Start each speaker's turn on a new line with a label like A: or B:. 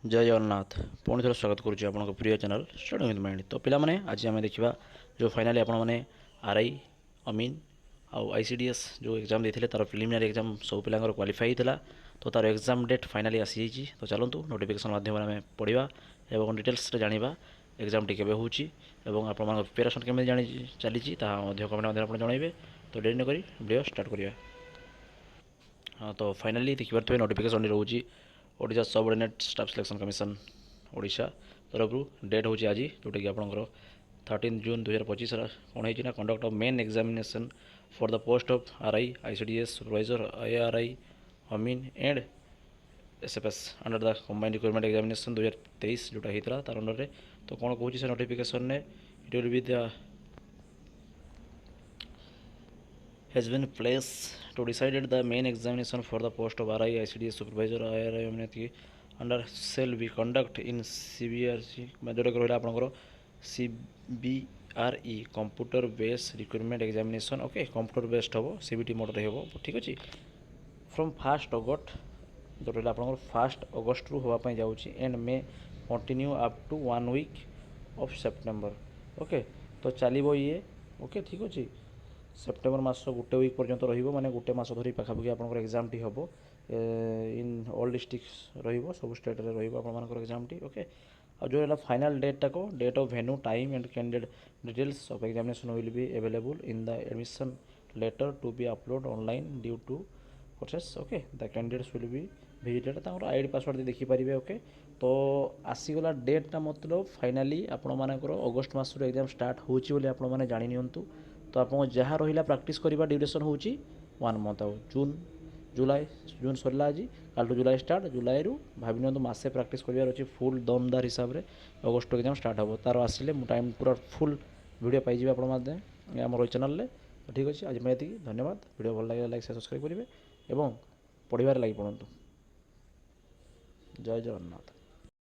A: जय जगन्नाथ पुणी थोड़ा स्वागत करुच्ची आपन प्रिय चैनल स्टडी विथ माइंड। तो पिला माने आज आम देखा जो फाइनाली आपण मैंने आरआई अमीन आउ आईसीडीएस जो एग्जाम देते तार प्रिलिमिनारी एग्जाम सब पिला क्वालिफाई होता। तो तार एग्जाम डेट फाइनाली आसी जाइए। तो चलतु नोटिफिकेशन माध्यम आम पढ़ा और डिटेल्स जाना एग्जाम टी केवे होची एवं आपण प्रिपेरेसन केमी जानी चली कमेंट आप जनइबे। तो डेरी नक वीडियो स्टार्ट करिया। हाँ तो फाइनाली देखिपे नोटिफिकेशन रोचे Odisha subordinate staff selection commission Odisha तरफ डेट हूँ आज जोटा कि आपंकर 13 जून 2025 कौन है conduct of main examination for the post of RI ICDS supervisor IRI amin and SFS under the combined recruitment examination 2023 जोटा होता तार अंडर में। तो कौन कौन से नोटिफिकेशन ने it will be the has been placed to decided the main examination for the post of RI ICDS supervisor IRI एमने under shall be conduct in CBRC जोटा रहा आपंकर CBRE computer based recruitment examination okay computer based हम CBT mode हम ठीक अच्छे from 1 August जोटा आप 1 August रु होगापाई जाऊँगी and may continue up to 1 week of September okay. तो चलो ये ओके ठीक अच्छे सेप्टेम्बर मास गोटे वीक पर्यंत रही गोटे मास धरी पाखापाखि आप एग्जाम टी हम इन ऑल डिस्ट्रिक्ट सब स्टेट रे एग्जाम टी ओके। और जो है फाइनल डेट टाक date of venue time and candidate details of examination will be available in the admission letter to be upload online due to process okay. The candidates will be visited ID password देखिपारे okay. तो आसीगला data मतलब finally आपण मानकर August मासर exam start होने जानी नियंतु। तो आप जहाँ रहा प्राक्ट करवा ड्यूरेसन हूँ 1 मंथ आउ जून जुलाई जून सरला आज कल जुलाई स्टार्ट जुलाई रु भाव नि मसे प्राक्ट करार अच्छे फुल दमदार हिसाब से अगस्ट एग्जाम स्टार्ट हम तार आसिले टाइम पूरा फुल वीडियो पाइबे आम चैनल। तो ठीक अच्छे आज मैं ये धन्यवाद वीडियो भल लगे लाइक सब्सक्राइब करेंगे और पढ़ार लगी पड़ू। जय जगन्नाथ।